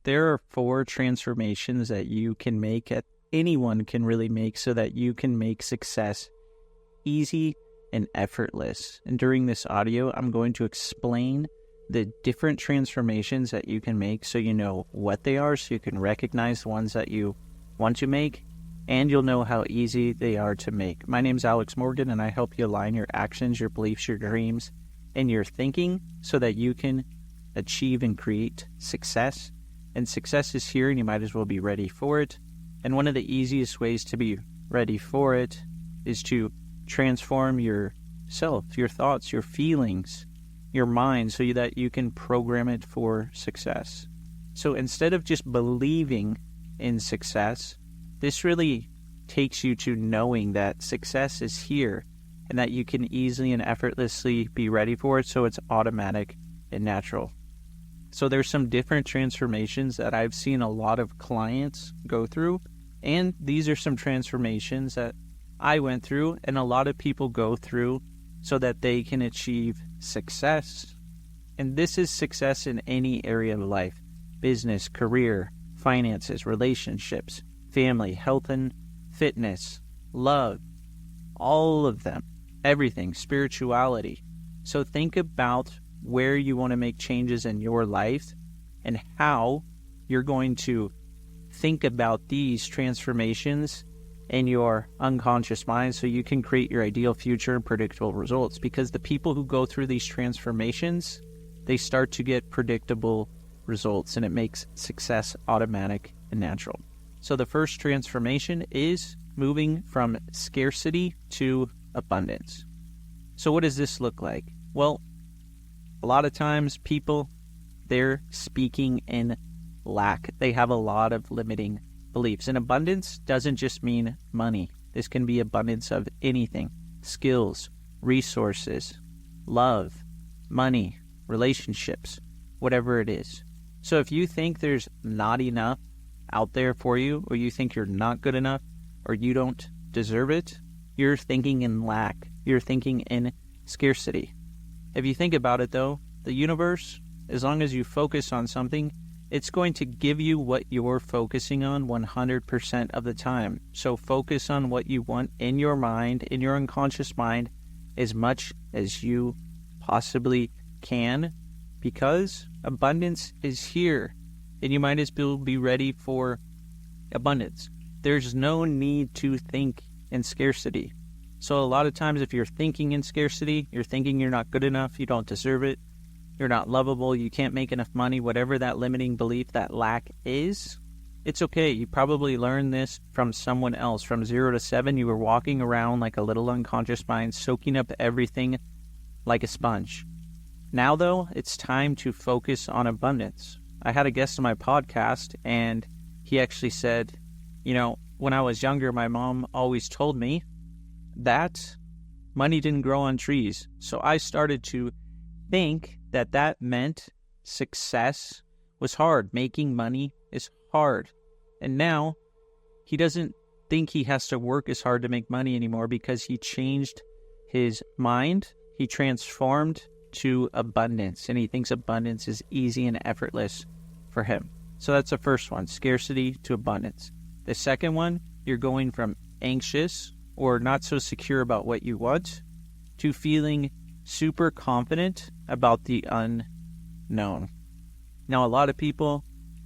There are 4 transformations that you can make, that anyone can really make, so that you can make success easy and effortless. And during this audio, I'm going to explain the different transformations that you can make so you know what they are, so you can recognize the ones that you want to make, and you'll know how easy they are to make. My name's Alex Morgan, and I help you align your actions, your beliefs, your dreams, and your thinking so that you can achieve and create success. And success is here, and you might as well be ready for it. And one of the easiest ways to be ready for it is to transform yourself, your thoughts, your feelings, your mind, so that you can program it for success. So instead of just believing in success, this really takes you to knowing that success is here and that you can easily and effortlessly be ready for it, so it's automatic and natural. So there's some different transformations that I've seen a lot of clients go through, and these are some transformations that I went through and a lot of people go through so that they can achieve success. And this is success in any area of life: business, career, finances, relationships, family, health and fitness, love, all of them, everything, spirituality. So think about where you want to make changes in your life and how you're going to think about these transformations in your unconscious mind so you can create your ideal future and predictable results. Because the people who go through these transformations, they start to get predictable results, and it makes success automatic and natural. So the first transformation is moving from scarcity to abundance. So what does this look like? Well, a lot of times people, they're speaking in lack. They have a lot of limiting beliefs. And abundance doesn't just mean money. This can be abundance of anything: skills, resources, love, money, relationships, whatever it is. So if you think there's not enough out there for you, or you think you're not good enough, or you don't deserve it, you're thinking in lack. You're thinking in scarcity. If you think about it though, the universe, as long as you focus on something, it's going to give you what you're focusing on 100% of the time. So focus on what you want in your mind, in your unconscious mind, as much as you possibly can, because abundance is here, and you might as well be ready for abundance. There's no need to think in scarcity. So a lot of times if you're thinking in scarcity, you're thinking you're not good enough, you don't deserve it, you're not lovable, you can't make enough money, whatever that limiting belief, that lack is, it's okay. You probably learned this from someone else. From 0 to 7, you were walking around like a little unconscious mind, soaking up everything like a sponge. Now though, it's time to focus on abundance. I had a guest on my podcast, and he actually said, when I was younger, my mom always told me that money didn't grow on trees. So I started to think that meant success was hard. Making money is hard. And now he doesn't think he has to work as hard to make money anymore, because he changed his mind. He transformed to abundance, and he thinks abundance is easy and effortless for him. So that's the first one, scarcity to abundance. The second one, you're going from anxious or not so secure about what you want to feeling super confident about the unknown. Now, a lot of people,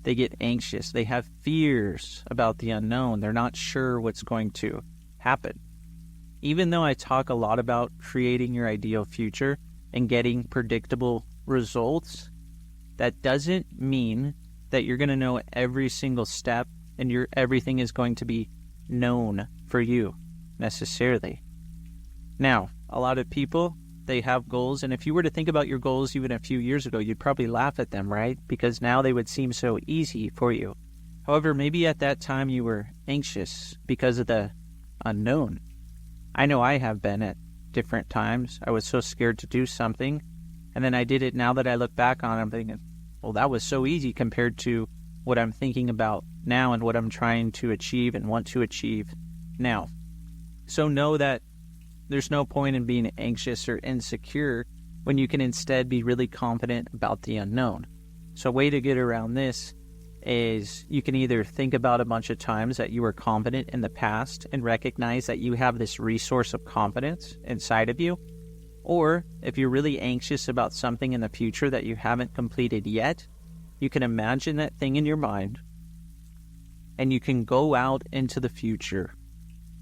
they get anxious. They have fears about the unknown. They're not sure what's going to happen. Even though I talk a lot about creating your ideal future and getting predictable results, that doesn't mean that you're going to know every single step and everything is going to be known for you necessarily. Now, a lot of people, they have goals, and if you were to think about your goals even a few years ago, you'd probably laugh at them, right? Because now they would seem so easy for you. However, maybe at that time you were anxious because of the unknown. I know I have been at different times. I was so scared to do something, and then I did it. Now that I look back on it, I'm thinking, well, that was so easy compared to what I'm thinking about now and what I'm trying to achieve and want to achieve now. So know that there's no point in being anxious or insecure when you can instead be really confident about the unknown. So a way to get around this is you can either think about a bunch of times that you were confident in the past and recognize that you have this resource of confidence inside of you. Or if you're really anxious about something in the future that you haven't completed yet, you can imagine that thing in your mind and you can go out into the future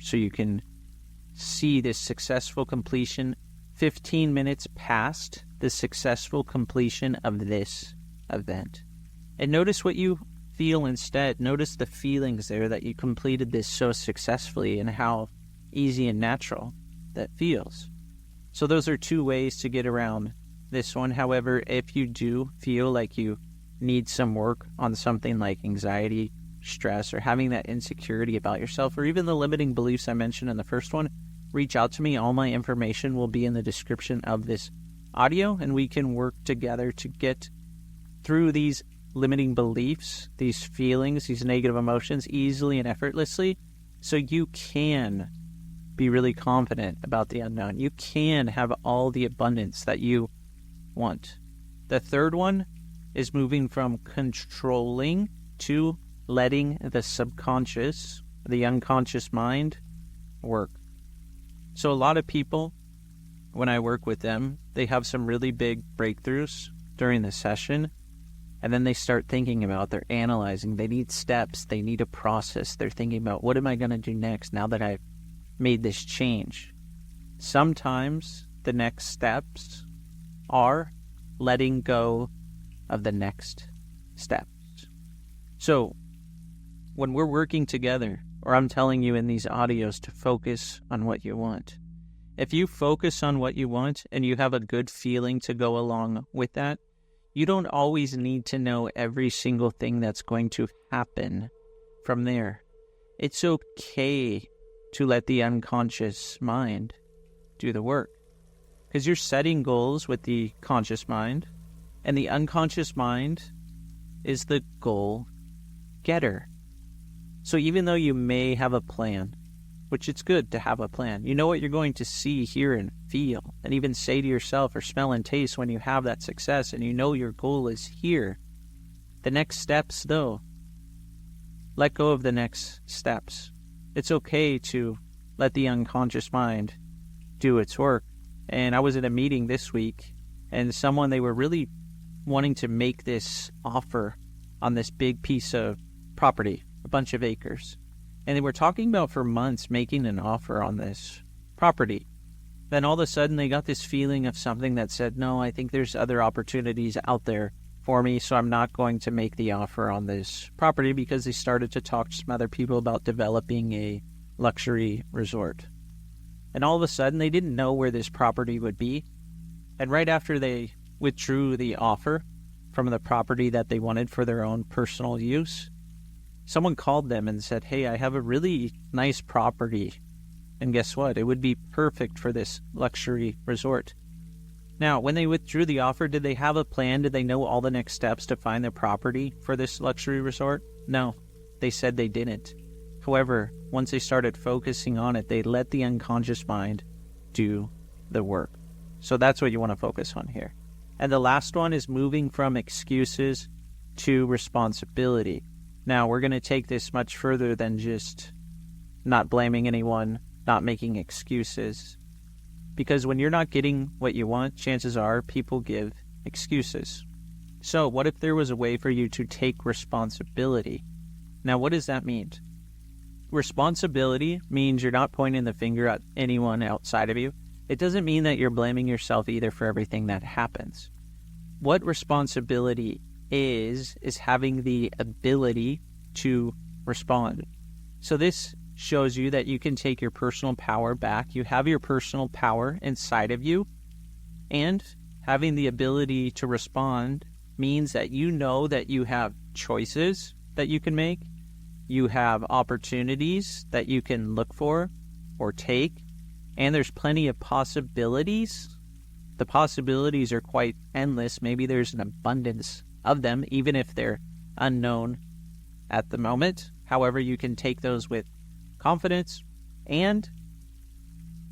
so you can see this successful completion 15 minutes past the successful completion of this event. And notice what you feel instead. Notice the feelings there that you completed this so successfully and how easy and natural that feels. So those are two ways to get around this one. However, if you do feel like you need some work on something like anxiety, stress, or having that insecurity about yourself, or even the limiting beliefs I mentioned in the first one, reach out to me. All my information will be in the description of this audio, and we can work together to get through these limiting beliefs, these feelings, these negative emotions easily and effortlessly, so you can be really confident about the unknown. You can have all the abundance that you want. The third one is moving from controlling to letting the subconscious, the unconscious mind work. So a lot of people, when I work with them, they have some really big breakthroughs during the session, and then they start thinking about, they're analyzing, they need steps, they need a process. They're thinking about, what am I going to do next now that I've made this change? Sometimes the next steps are letting go of the next steps. So when we're working together, or I'm telling you in these audios to focus on what you want, if you focus on what you want and you have a good feeling to go along with that, you don't always need to know every single thing that's going to happen from there. It's okay to let the unconscious mind do the work, because you're setting goals with the conscious mind, and the unconscious mind is the goal getter. So even though you may have a plan, which it's good to have a plan, you know what you're going to see, hear, and feel, and even say to yourself or smell and taste when you have that success, and you know your goal is here. The next steps, though, let go of the next steps. It's okay to let the unconscious mind do its work. And I was at a meeting this week, and they were really wanting to make this offer on this big piece of property, a bunch of acres. And they were talking about for months making an offer on this property. Then all of a sudden they got this feeling of something that said, no, I think there's other opportunities out there for me, so I'm not going to make the offer on this property, because they started to talk to some other people about developing a luxury resort. And all of a sudden they didn't know where this property would be. And right after they withdrew the offer from the property that they wanted for their own personal use, someone called them and said, hey, I have a really nice property, and guess what? It would be perfect for this luxury resort. Now, when they withdrew the offer, did they have a plan? Did they know all the next steps to find the property for this luxury resort? No, they said they didn't. However, once they started focusing on it, they let the unconscious mind do the work. So that's what you want to focus on here. And the last one is moving from excuses to responsibility. Now, we're going to take this much further than just not blaming anyone, not making excuses. Because when you're not getting what you want, chances are people give excuses. So what if there was a way for you to take responsibility? Now, what does that mean? Responsibility means you're not pointing the finger at anyone outside of you. It doesn't mean that you're blaming yourself either for everything that happens. What responsibility is having the ability to respond. So this shows you that you can take your personal power back. You have your personal power inside of you, and having the ability to respond means that you know that you have choices that you can make. You have opportunities that you can look for or take, and there's plenty of possibilities. The possibilities are quite endless. Maybe there's an abundance of them, even if they're unknown at the moment. However, you can take those with confidence, and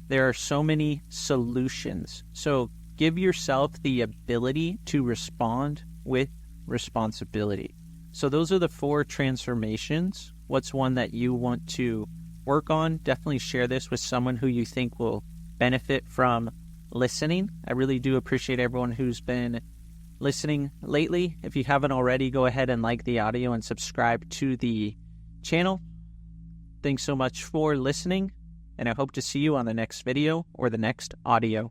there are so many solutions. So give yourself the ability to respond with responsibility. So those are the 4 transformations. What's one that you want to work on? Definitely share this with someone who you think will benefit from listening. I really do appreciate everyone who's been listening lately. If you haven't already, go ahead and like the audio and subscribe to the channel. Thanks so much for listening, and I hope to see you on the next video or the next audio.